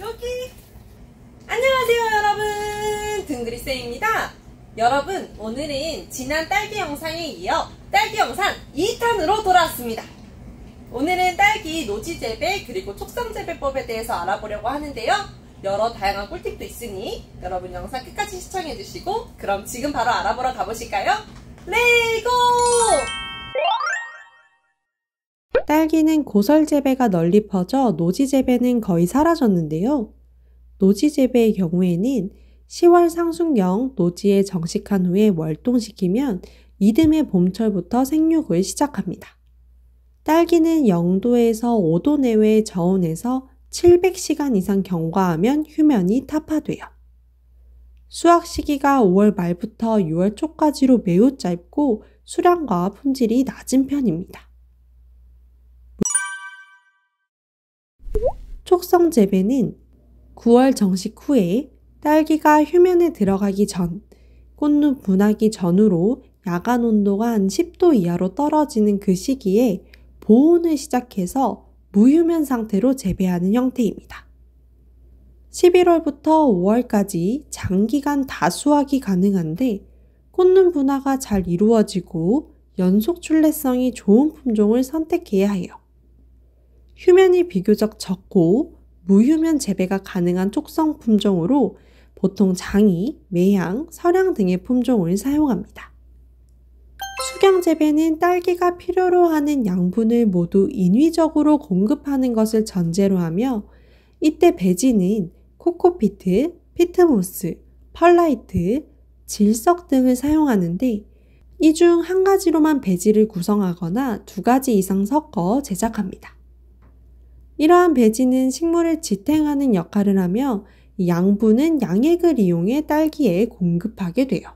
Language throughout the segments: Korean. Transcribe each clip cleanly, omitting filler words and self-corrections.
여기. 안녕하세요, 여러분. 둥그리쌤입니다. 여러분, 오늘은 지난 딸기 영상에 이어 딸기 영상 2탄으로 돌아왔습니다. 오늘은 딸기 노지 재배 그리고 촉성 재배법에 대해서 알아보려고 하는데요. 여러 다양한 꿀팁도 있으니 여러분 영상 끝까지 시청해주시고 그럼 지금 바로 알아보러 가보실까요? 레고! 딸기는 고설 재배가 널리 퍼져 노지 재배는 거의 사라졌는데요. 노지 재배의 경우에는 10월 상순경 노지에 정식한 후에 월동시키면 이듬해 봄철부터 생육을 시작합니다. 딸기는 0도에서 5도 내외의 저온에서 700시간 이상 경과하면 휴면이 타파돼요. 수확 시기가 5월 말부터 6월 초까지로 매우 짧고 수량과 품질이 낮은 편입니다. 촉성 재배는 9월 정식 후에 딸기가 휴면에 들어가기 전, 꽃눈 분화기 전후로 야간 온도가 한 10도 이하로 떨어지는 그 시기에 보온을 시작해서 무휴면 상태로 재배하는 형태입니다. 11월부터 5월까지 장기간 다수확이 가능한데 꽃눈 분화가 잘 이루어지고 연속 출래성이 좋은 품종을 선택해야 해요. 휴면이 비교적 적고 무휴면 재배가 가능한 촉성 품종으로 보통 장이, 매향, 설향 등의 품종을 사용합니다. 수경 재배는 딸기가 필요로 하는 양분을 모두 인위적으로 공급하는 것을 전제로 하며 이때 배지는 코코피트, 피트모스, 펄라이트, 질석 등을 사용하는데 이 중 한 가지로만 배지를 구성하거나 2가지 이상 섞어 제작합니다. 이러한 배지는 식물을 지탱하는 역할을 하며 이 양분은 양액을 이용해 딸기에 공급하게 돼요.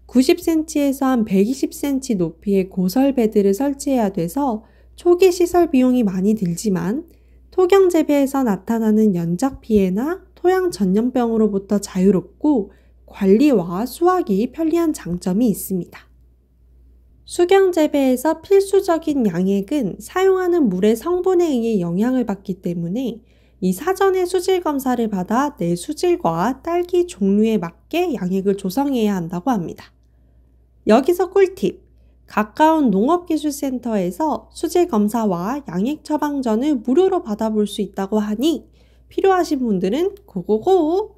90cm에서 한 120cm 높이의 고설 베드를 설치해야 돼서 초기 시설 비용이 많이 들지만 토경 재배에서 나타나는 연작 피해나 토양 전염병으로부터 자유롭고 관리와 수확이 편리한 장점이 있습니다. 수경 재배에서 필수적인 양액은 사용하는 물의 성분에 의해 영향을 받기 때문에 이 사전에 수질 검사를 받아 내 수질과 딸기 종류에 맞게 양액을 조성해야 한다고 합니다. 여기서 꿀팁! 가까운 농업기술센터에서 수질 검사와 양액 처방전을 무료로 받아볼 수 있다고 하니 필요하신 분들은 고고고!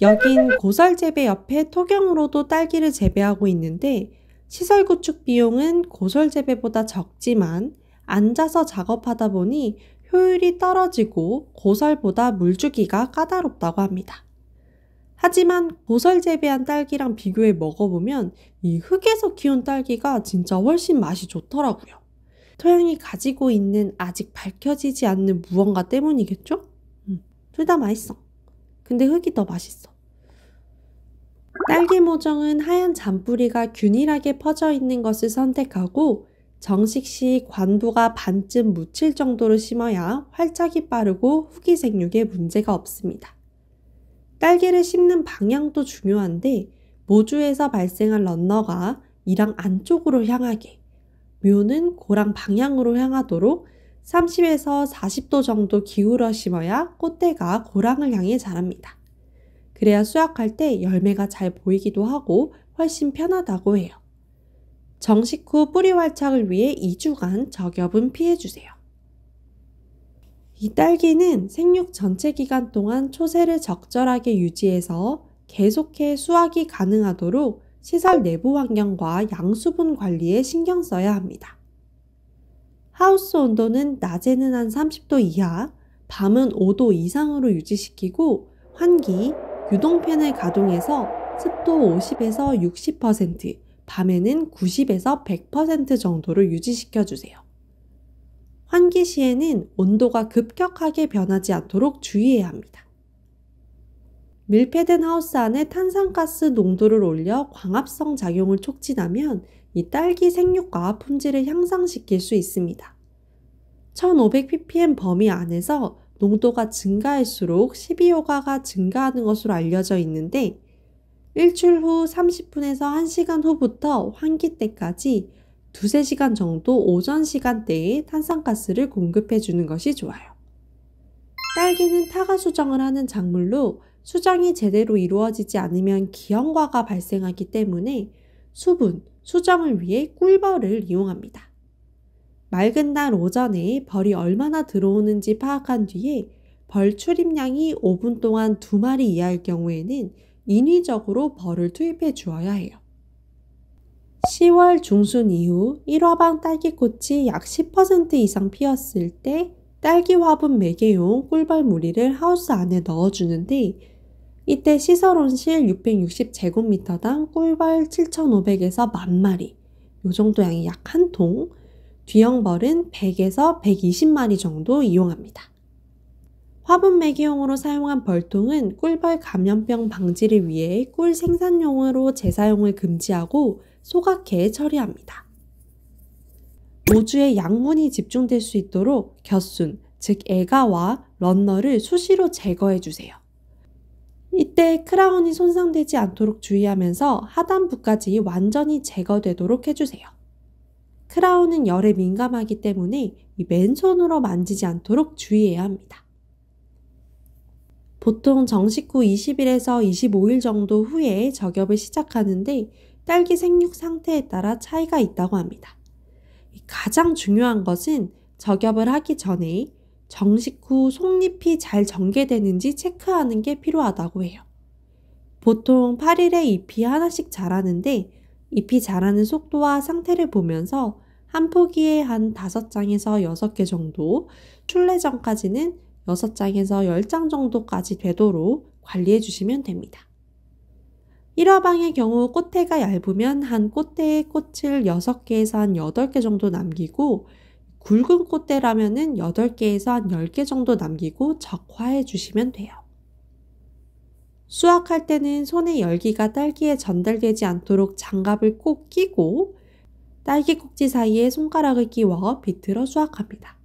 여긴 고설 재배 옆에 토경으로도 딸기를 재배하고 있는데 시설 구축 비용은 고설 재배보다 적지만 앉아서 작업하다 보니 효율이 떨어지고 고설보다 물주기가 까다롭다고 합니다. 하지만 고설 재배한 딸기랑 비교해 먹어보면 이 흙에서 키운 딸기가 진짜 훨씬 맛이 좋더라고요. 토양이 가지고 있는 아직 밝혀지지 않는 무언가 때문이겠죠? 둘 다 맛있어. 근데 흙이 더 맛있어. 딸기 모종은 하얀 잔뿌리가 균일하게 퍼져 있는 것을 선택하고 정식 시 관부가 반쯤 묻힐 정도로 심어야 활착이 빠르고 후기 생육에 문제가 없습니다. 딸기를 심는 방향도 중요한데 모주에서 발생한 런너가 이랑 안쪽으로 향하게, 묘는 고랑 방향으로 향하도록 30에서 40도 정도 기울여 심어야 꽃대가 고랑을 향해 자랍니다. 그래야 수확할 때 열매가 잘 보이기도 하고 훨씬 편하다고 해요. 정식 후 뿌리 활착을 위해 2주간 적엽은 피해주세요. 이 딸기는 생육 전체 기간 동안 초세를 적절하게 유지해서 계속해 수확이 가능하도록 시설 내부 환경과 양수분 관리에 신경 써야 합니다. 하우스 온도는 낮에는 한 30도 이하, 밤은 5도 이상으로 유지시키고 환기, 유동팬을 가동해서 습도 50에서 60%, 밤에는 90에서 100% 정도로 유지시켜주세요. 환기 시에는 온도가 급격하게 변하지 않도록 주의해야 합니다. 밀폐된 하우스 안에 탄산가스 농도를 올려 광합성 작용을 촉진하면 이 딸기 생육과 품질을 향상시킬 수 있습니다. 1500ppm 범위 안에서 농도가 증가할수록 12호가가 증가하는 것으로 알려져 있는데 일출 후 30분에서 1시간 후부터 환기 때까지 2~3시간 정도 오전 시간대에 탄산가스를 공급해 주는 것이 좋아요. 딸기는 타가 수정을 하는 작물로 수정이 제대로 이루어지지 않으면 기형과가 발생하기 때문에 수정을 위해 꿀벌을 이용합니다. 맑은 날 오전에 벌이 얼마나 들어오는지 파악한 뒤에 벌 출입량이 5분 동안 2마리 이하일 경우에는 인위적으로 벌을 투입해 주어야 해요. 10월 중순 이후 1화방 딸기꽃이 약 10% 이상 피었을 때 딸기 화분 매개용 꿀벌 무리를 하우스 안에 넣어주는데, 이때 시설 온실 660제곱미터당 꿀벌 7,500에서 10,000마리, 요 정도 양이 약 한 통, 뒤형벌은 100에서 120마리 정도 이용합니다. 화분 매개용으로 사용한 벌통은 꿀벌 감염병 방지를 위해 꿀 생산용으로 재사용을 금지하고 소각해 처리합니다. 모주에 양분이 집중될 수 있도록 겨순, 즉 애가와 런너를 수시로 제거해 주세요. 이때 크라운이 손상되지 않도록 주의하면서 하단부까지 완전히 제거되도록 해주세요. 크라운은 열에 민감하기 때문에 이 맨손으로 만지지 않도록 주의해야 합니다. 보통 정식 후 20일에서 25일 정도 후에 저겹을 시작하는데 딸기 생육 상태에 따라 차이가 있다고 합니다. 가장 중요한 것은 저겹을 하기 전에 정식 후 속잎이 잘 전개되는지 체크하는 게 필요하다고 해요. 보통 8일에 잎이 하나씩 자라는데 잎이 자라는 속도와 상태를 보면서 한 포기에 한 5장에서 6개 정도, 출래 전까지는 6장에서 10장 정도까지 되도록 관리해 주시면 됩니다. 1화방의 경우 꽃대가 얇으면 한 꽃대에 꽃을 6개에서 한 8개 정도 남기고, 굵은 꽃대라면은 8개에서 한 10개 정도 남기고 적화해 주시면 돼요. 수확할 때는 손의 열기가 딸기에 전달되지 않도록 장갑을 꼭 끼고 딸기 꼭지 사이에 손가락을 끼워 비틀어 수확합니다.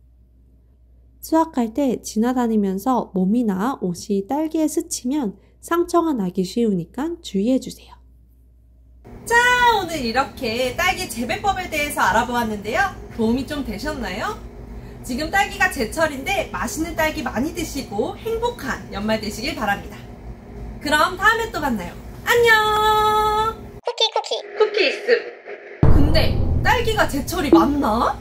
수확할 때 지나다니면서 몸이나 옷이 딸기에 스치면 상처가 나기 쉬우니까 주의해 주세요. 자, 오늘 이렇게 딸기 재배법에 대해서 알아보았는데요. 도움이 좀 되셨나요? 지금 딸기가 제철인데 맛있는 딸기 많이 드시고 행복한 연말 되시길 바랍니다. 그럼 다음에 또 만나요. 안녕! 쿠키 있음. 근데 딸기가 제철이 맞나?